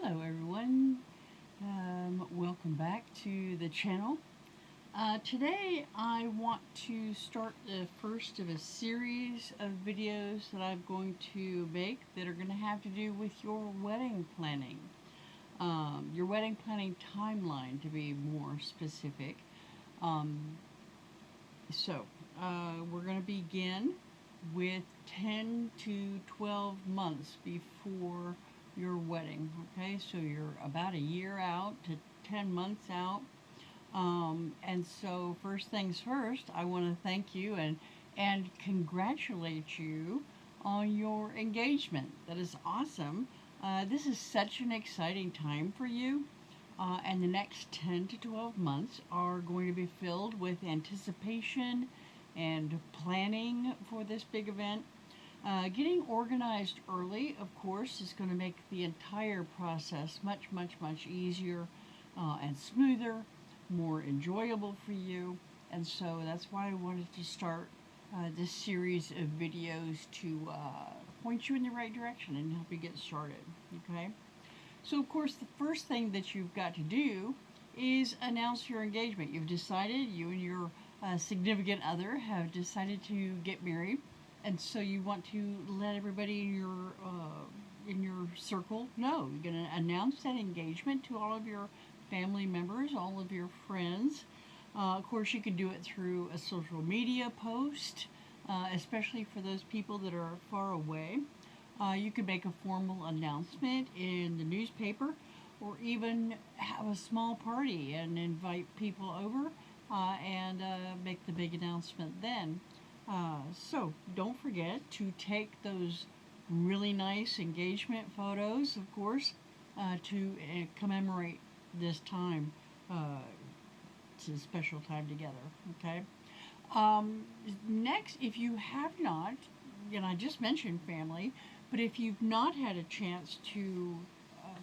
Hello everyone, welcome back to the channel. Today I want to start the first of a series of videos that I'm going to make that are going to have to do with your wedding planning. Your wedding planning timeline, to be more specific. Um, we're going to begin with 10 to 12 months before your wedding. Okay, so you're about a year out to 10 months out. And so first things first, I want to thank you and congratulate you on your engagement. That is awesome. This is such an exciting time for you. And the next 10 to 12 months are going to be filled with anticipation and planning for this big event. Getting organized early, of course, is going to make the entire process much easier and smoother, more enjoyable for you. And so that's why I wanted to start this series of videos to point you in the right direction and help you get started. Okay? So, of course, the first thing that you've got to do is announce your engagement. You've decided, you and your significant other have decided to get married, and so you want to let everybody in your circle know. You're going to announce that engagement to all of your family members, all of your friends. Of course, you can do it through a social media post, especially for those people that are far away. You could make a formal announcement in the newspaper or even have a small party and invite people over and make the big announcement then. So don't forget to take those really nice engagement photos, of course, to commemorate this time. It's a special time together, okay? Next, if you have not, and I just mentioned family, but if you've not had a chance to,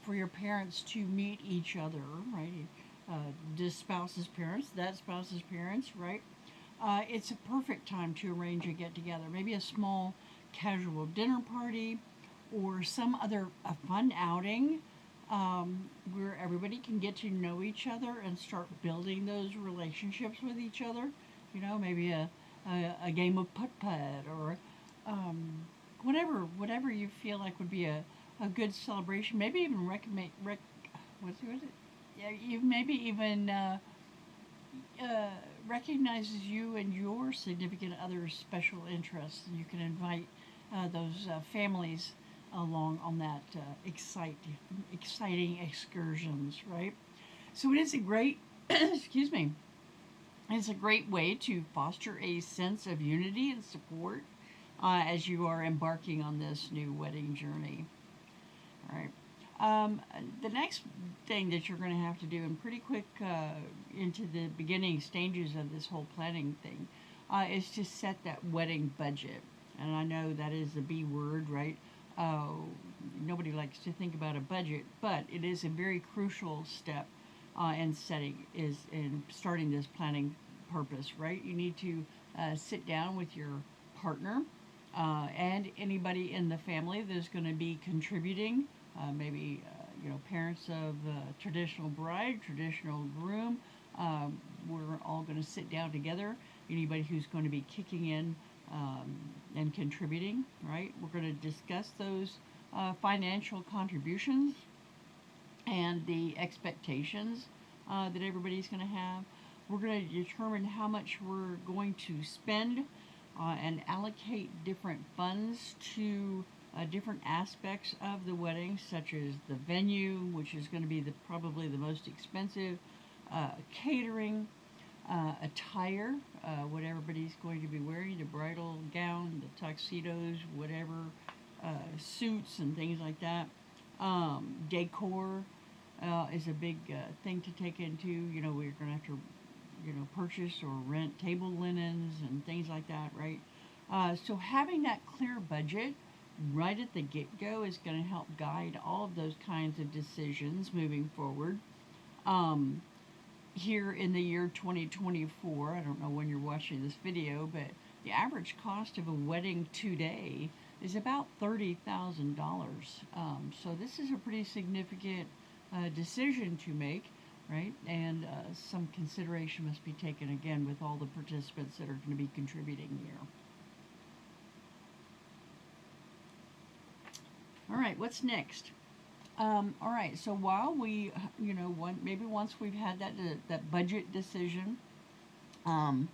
for your parents to meet each other, right? This spouse's parents, that spouse's parents, right? It's a perfect time to arrange a get together. Maybe a small casual dinner party or some other a fun outing where everybody can get to know each other and start building those relationships with each other. You know, maybe a game of putt-putt or whatever you feel like would be a good celebration. Maybe even what's it? Yeah, you maybe even recognizes you and your significant other's special interests. You can invite those families along on that exciting excursions, right? So it is a great, excuse me, it's a great way to foster a sense of unity and support as you are embarking on this new wedding journey. All right. The next thing that you're going to have to do, and pretty quick into the beginning stages of this whole planning thing, is to set that wedding budget. And I know that is the B word, right? Nobody likes to think about a budget, but it is a very crucial step in starting this planning purpose, right? You need to sit down with your partner and anybody in the family that's going to be contributing. Maybe parents of traditional bride, traditional groom. We're all going to sit down together. Anybody who's going to be kicking in and contributing, right? We're going to discuss those financial contributions and the expectations that everybody's going to have. We're going to determine how much we're going to spend and allocate different funds to different aspects of the wedding, such as the venue, which is going to be probably the most expensive, catering, attire, what everybody's going to be wearing, the bridal gown, the tuxedos, whatever, suits and things like that. Decor is a big thing to take into. We're going to have to, purchase or rent table linens and things like that, right? So having that clear budget right at the get-go is going to help guide all of those kinds of decisions moving forward. Here in the year 2024, I don't know when you're watching this video, but the average cost of a wedding today is about $30,000. So this is a pretty significant decision to make, right? And some consideration must be taken again with all the participants that are going to be contributing here. All right, what's next? All right, so while we, maybe once we've had that budget decision, um,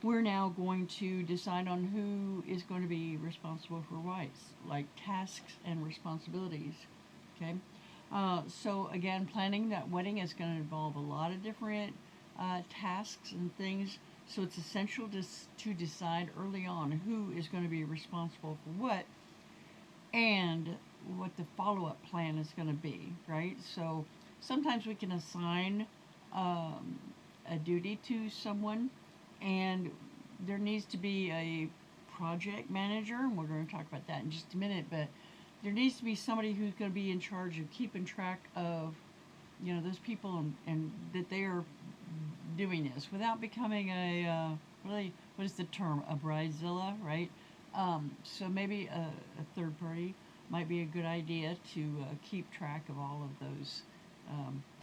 we're now going to decide on who is going to be responsible for what, like tasks and responsibilities. Okay, so again, planning that wedding is going to involve a lot of different tasks and things. So it's essential to decide early on who is going to be responsible for what and what the follow up plan is going to be, right? So sometimes we can assign um, a duty to someone, and there needs to be a project manager, and we're going to talk about that in just a minute, but there needs to be somebody who's going to be in charge of keeping track of those people and that they are doing this without becoming a really, what is the term, a bridezilla, right? So maybe a third party might be a good idea to keep track of all of those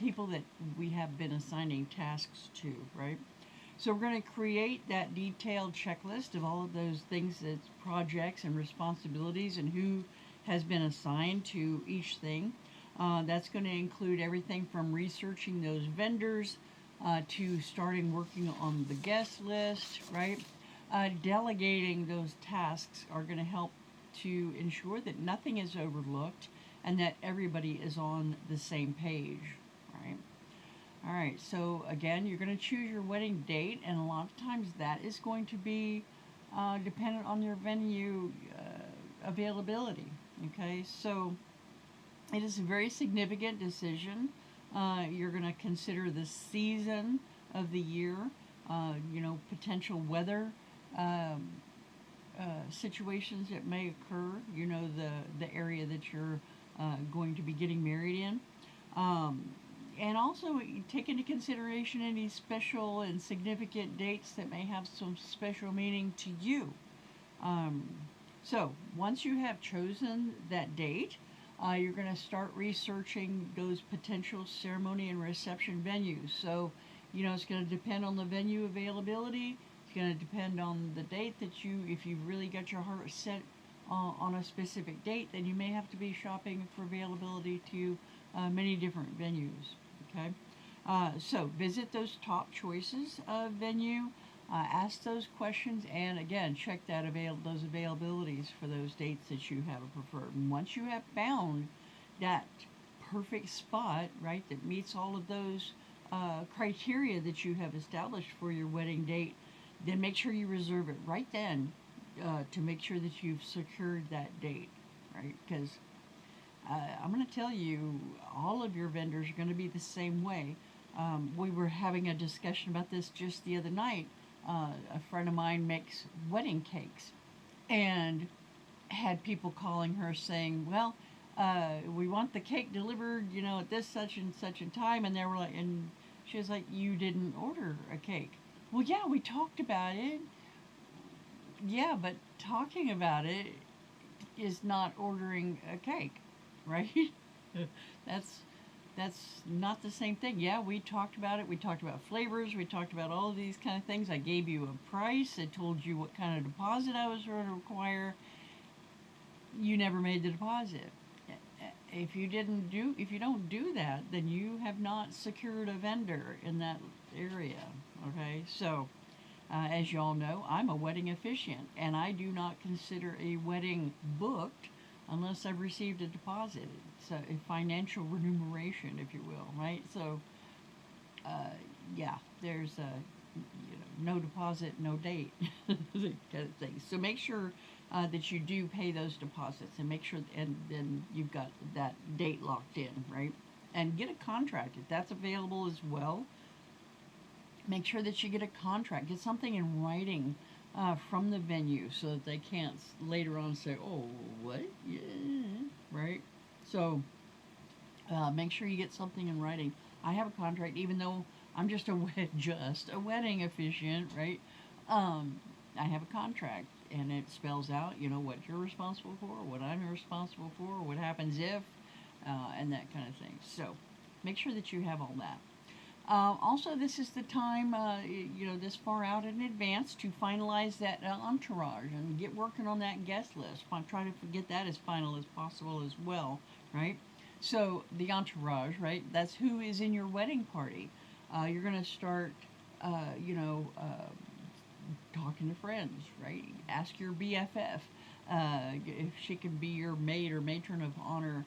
people that we have been assigning tasks to, right? So we're going to create that detailed checklist of all of those things, that's projects and responsibilities, and who has been assigned to each thing. That's going to include everything from researching those vendors to starting working on the guest list, right? Delegating those tasks are going to help to ensure that nothing is overlooked and that everybody is on the same page, right? All right, so again, you're going to choose your wedding date, and a lot of times that is going to be dependent on your venue availability. Okay, so it is a very significant decision. You're going to consider the season of the year, potential weather situations that may occur, the area that you're going to be getting married in. And also take into consideration any special and significant dates that may have some special meaning to you. Um, so once you have chosen that date, you're going to start researching those potential ceremony and reception venues. So, it's going to depend on the venue availability. It's going to depend on the date that if you've really got your heart set on a specific date, then you may have to be shopping for availability to many different venues. Okay, so visit those top choices of venue, ask those questions, and again, check those availabilities for those dates that you have preferred. And once you have found that perfect spot, right, that meets all of those criteria that you have established for your wedding date, then make sure you reserve it right then to make sure that you've secured that date, right? Because I'm going to tell you, all of your vendors are going to be the same way. We were having a discussion about this just the other night. A friend of mine makes wedding cakes and had people calling her saying, well, we want the cake delivered, at this such and such a time. And they were like, and she was like, you didn't order a cake. Well, yeah, we talked about it. Yeah, but talking about it is not ordering a cake, right? that's that's not the same thing. Yeah, we talked about it. We talked about flavors. We talked about all of these kind of things. I gave you a price. I told you what kind of deposit I was going to require. You never made the deposit. If you don't do that, then you have not secured a vendor in that area. Okay, so as you all know, I'm a wedding officiant, and I do not consider a wedding booked unless I've received a deposit. It's a financial remuneration, if you will, right? So, yeah, there's no deposit, no date kind of thing. So make sure that you do pay those deposits, and make sure, and then you've got that date locked in, right? And get a contract if that's available as well. Make sure that you get a contract, get something in writing from the venue so that they can't later on say, oh, what? Yeah, right? So make sure you get something in writing. I have a contract, even though I'm just a wedding officiant, right? I have a contract, and it spells out, what you're responsible for, what I'm responsible for, what happens if, and that kind of thing. So make sure that you have all that. Also, this is the time, this far out in advance to finalize that entourage and get working on that guest list. Try to get that as final as possible as well, right? So, the entourage, right? That's who is in your wedding party. You're going to start, talking to friends, right? Ask your BFF if she can be your maid or matron of honor.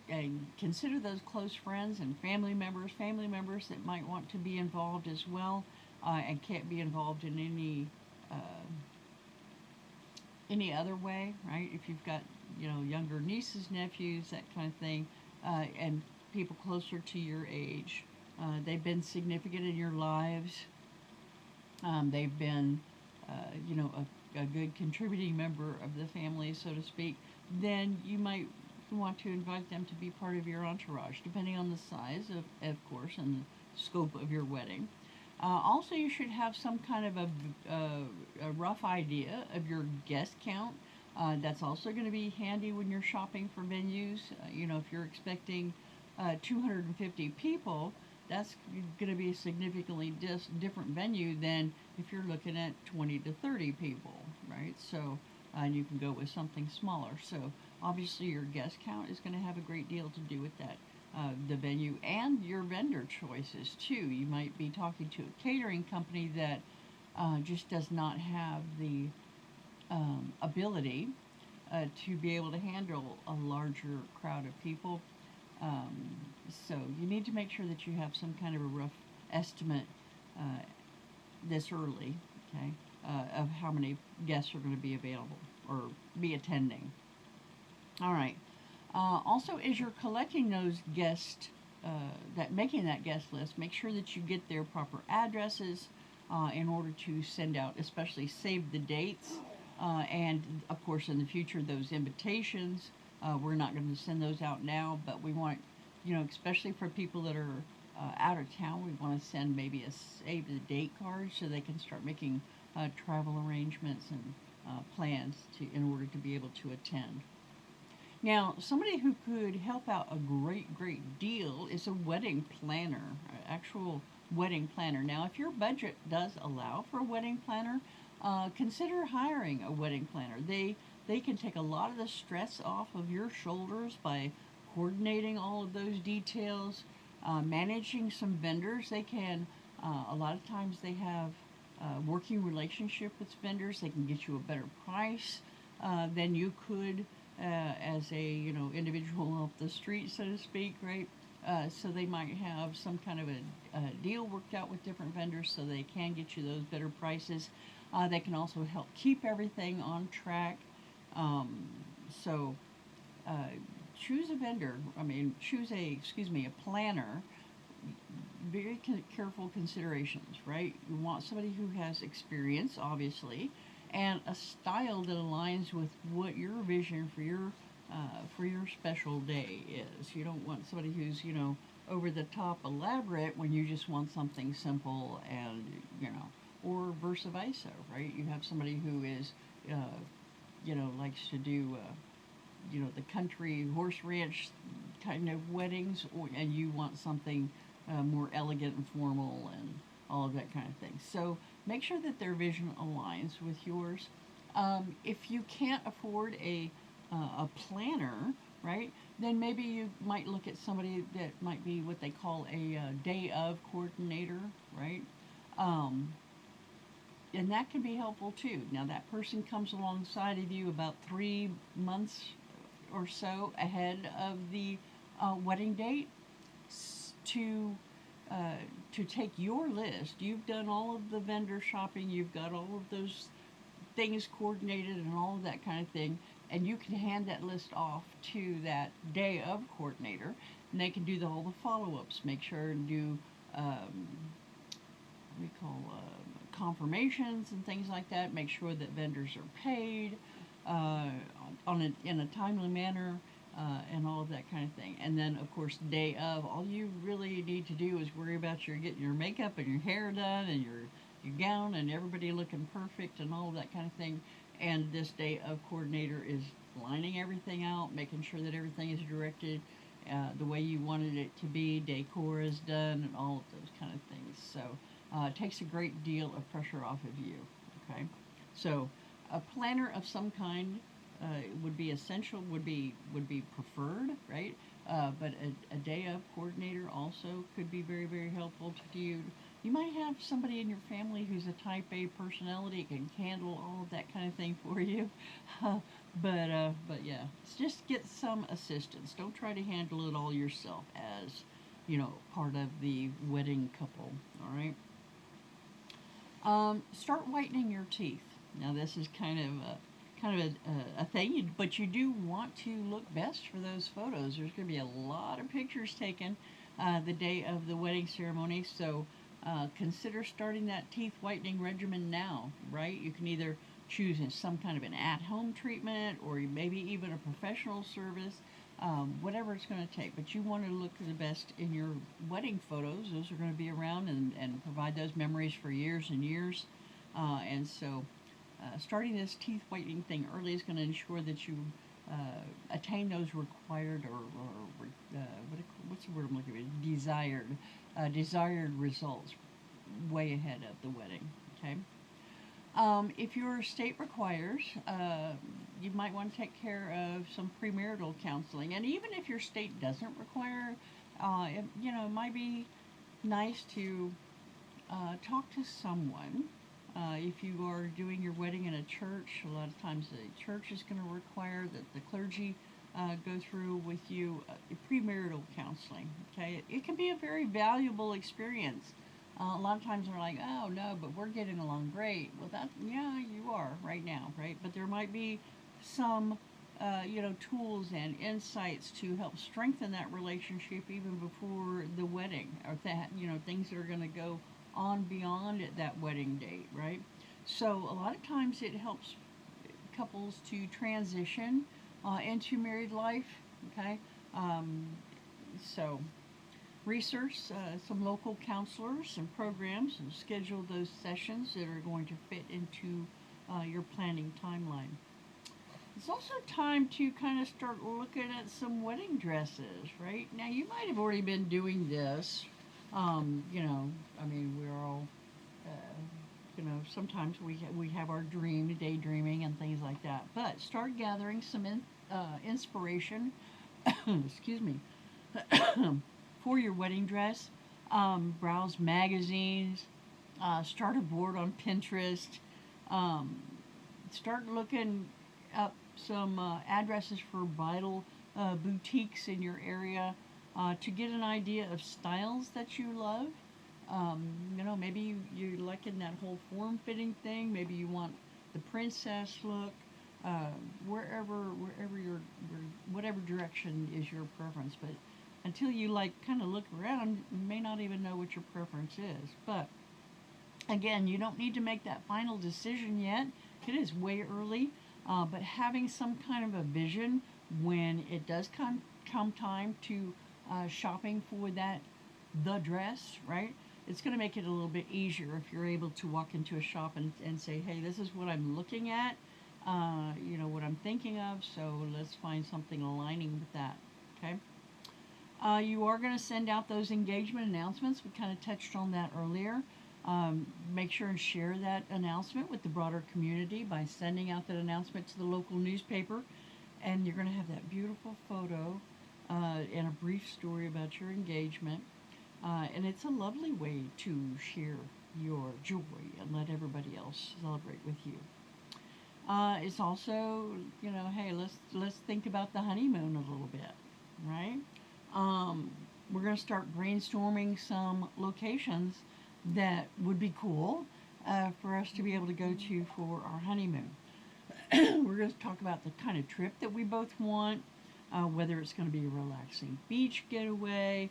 And consider those close friends and family members that might want to be involved as well, and can't be involved in any other way, right? If you've got younger nieces, nephews, that kind of thing, and people closer to your age, they've been significant in your lives. They've been, a good contributing member of the family, so to speak. Then you might want to invite them to be part of your entourage, depending on the size of course, and the scope of your wedding. Also, you should have some kind of a rough idea of your guest count. That's also going to be handy when you're shopping for venues. If you're expecting 250 people, that's going to be a significantly different venue than if you're looking at 20 to 30 people, right? So, and you can go with something smaller. So, obviously, your guest count is going to have a great deal to do with that. The venue and your vendor choices, too. You might be talking to a catering company that just does not have the ability to be able to handle a larger crowd of people. So you need to make sure that you have some kind of a rough estimate this early, okay, of how many guests are going to be available or be attending. All right. Also, as you're collecting those guests, making that guest list, make sure that you get their proper addresses in order to send out, especially save the dates, and of course in the future those invitations. We're not going to send those out now, but we want, especially for people that are out of town, we want to send maybe a save the date card so they can start making travel arrangements and plans in order to be able to attend. Now, somebody who could help out a great deal is a wedding planner, an actual wedding planner. Now, if your budget does allow for a wedding planner, consider hiring a wedding planner. They can take a lot of the stress off of your shoulders by coordinating all of those details, managing some vendors. They can, a lot of times they have a working relationship with vendors. They can get you a better price than you could as a individual off the street, so to speak, right? So they might have some kind of a deal worked out with different vendors so they can get you those better prices. They can also help keep everything on track. So choose a vendor. A planner. Very careful considerations, right? You want somebody who has experience, obviously, and a style that aligns with what your vision for your special day is. You don't want somebody who's over the top elaborate when you just want something simple and or versa versa, right? You have somebody who is likes to do the country horse ranch kind of weddings, and you want something more elegant and formal and all of that kind of thing. So make sure that their vision aligns with yours. If you can't afford a planner, right, then maybe you might look at somebody that might be what they call a day of coordinator, right? And that can be helpful too. Now, that person comes alongside of you about 3 months or so ahead of the wedding date to take your list. You've done all of the vendor shopping, you've got all of those things coordinated and all of that kind of thing, and you can hand that list off to that day of coordinator, and they can do all the follow-ups, make sure and do we call confirmations and things like that, make sure that vendors are paid in a timely manner, and all of that kind of thing. And then, of course, the day of, all you really need to do is worry about getting your makeup and your hair done and your your gown and everybody looking perfect and all of that kind of thing. And this day of coordinator is lining everything out, making sure that everything is directed the way you wanted it to be, decor is done, and all of those kind of things. So it takes a great deal of pressure off of you. Okay, so a planner of some kind would be essential, would be preferred, right? But a day of coordinator also could be very, very helpful to you. You might have somebody in your family who's a type A personality, can handle all of that kind of thing for you. But yeah, just get some assistance. Don't try to handle it all yourself as, part of the wedding couple. All right. Start whitening your teeth. Now this is kind of a thing, but you do want to look best for those photos. There's going to be a lot of pictures taken the day of the wedding ceremony, so consider starting that teeth whitening regimen now, right? You can either choose some kind of an at-home treatment or maybe even a professional service, whatever it's going to take. But you want to look the best in your wedding photos. Those are going to be around and provide those memories for years and years. And so starting this teeth whitening thing early is going to ensure that you attain those required what's the word I'm looking for? Desired results way ahead of the wedding. Okay. If your state requires, you might want to take care of some premarital counseling, and even if your state doesn't require, it might be nice to talk to someone. If you are doing your wedding in a church, a lot of times the church is going to require that the clergy go through with you premarital counseling. Okay, it can be a very valuable experience. A lot of times they're like, oh no, but we're getting along great. Well, yeah, you are right now, right? But there might be some, tools and insights to help strengthen that relationship even before the wedding, or that, things that are going to go on beyond that wedding date, right? So a lot of times it helps couples to transition into married life, okay? So research some local counselors and programs and schedule those sessions that are going to fit into your planning timeline. It's also time to kind of start looking at some wedding dresses, right? Now, you might have already been doing this. We're all, sometimes we have our daydreaming and things like that. But start gathering some inspiration, excuse me, for your wedding dress. Browse magazines, start a board on Pinterest, start looking up some addresses for vital boutiques in your area to get an idea of styles that you love. Maybe you're liking that whole form-fitting thing. Maybe you want the princess look. Wherever your whatever direction is your preference, but until you kind of look around, you may not even know what your preference is. But again, you don't need to make that final decision yet. It is way early, but having some kind of a vision when it does come time to shopping for the dress, right? It's going to make it a little bit easier if you're able to walk into a shop and say, hey, this is what I'm looking at, what I'm thinking of, so let's find something aligning with that, okay? You are going to send out those engagement announcements. We kind of touched on that earlier. Make sure and share that announcement with the broader community by sending out that announcement to the local newspaper. And you're going to have that beautiful photo and a brief story about your engagement. And it's a lovely way to share your joy and let everybody else celebrate with you. It's also, hey, let's think about the honeymoon a little bit, right? We're going to start brainstorming some locations that would be cool for us to be able to go to for our honeymoon. We're going to talk about the kind of trip that we both want, whether it's going to be a relaxing beach getaway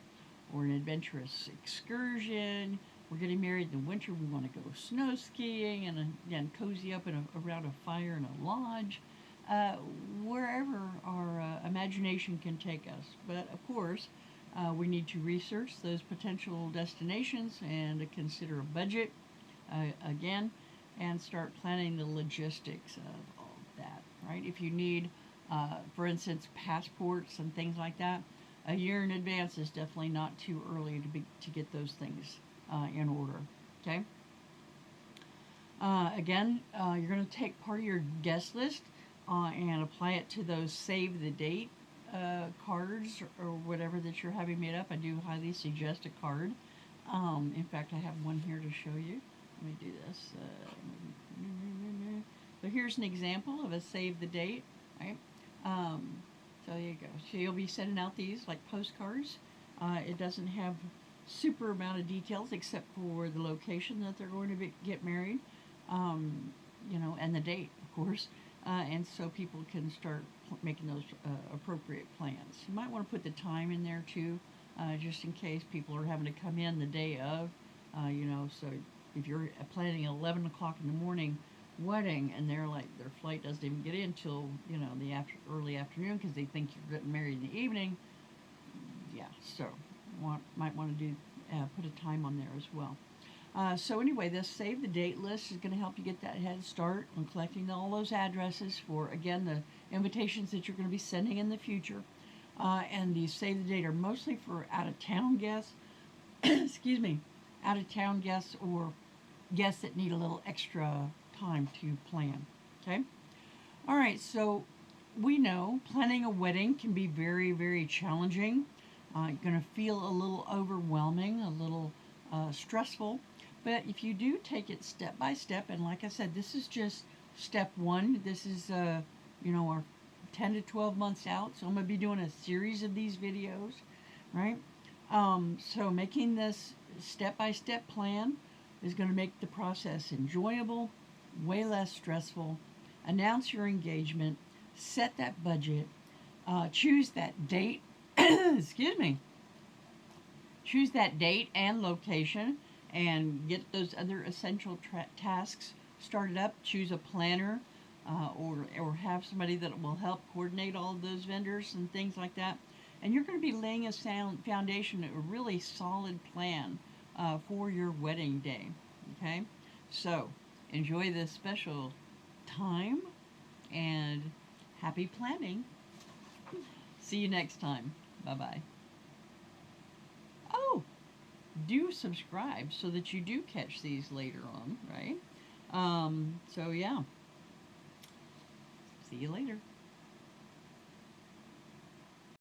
or an adventurous excursion. We're getting married in the winter. We want to go snow skiing and cozy up around a fire in a lodge. Wherever our imagination can take us. But of course, we need to research those potential destinations and consider a budget. again, and start planning the logistics of all of that, right? If you need, for instance, passports and things like that, a year in advance is definitely not too early to get those things in order, okay? Again, you're going to take part of your guest list and apply it to those save the date cards or whatever that you're having made up. I do highly suggest a card. In fact, I have one here to show you. Let me do this. So here's an example of a save the date, right? So there you go. So you'll be sending out these like postcards. It doesn't have super amount of details except for the location that they're going to get married, and the date, of course. And so people can start making those appropriate plans. You might want to put the time in there too, just in case people are having to come in the day of, so if you're planning an 11 o'clock in the morning wedding and their flight doesn't even get in till, the early afternoon because they think you're getting married in the evening, yeah, so might want to do put a time on there as well. So anyway, this save the date list is going to help you get that head start on collecting all those addresses for, again, the invitations that you're going to be sending in the future. And these save the date are mostly for out-of-town guests, excuse me, out-of-town guests or guests that need a little extra time to plan, okay? All right, so we know planning a wedding can be very, very challenging. You're going to feel a little overwhelming, a little stressful. But if you do take it step by step, and like I said, this is just step one. This is, our 10 to 12 months out. So I'm going to be doing a series of these videos, right? So making this step by step plan is going to make the process enjoyable, way less stressful. Announce your engagement, set that budget, choose that date, excuse me, choose that date and location, and get those other essential tasks started up. Choose a planner or have somebody that will help coordinate all of those vendors and things like that. And you're going to be laying a sound foundation, a really solid plan for your wedding day. Okay? So, enjoy this special time and happy planning. See you next time. Bye-bye. Oh, do subscribe so that you do catch these later on, right? So yeah. See you later.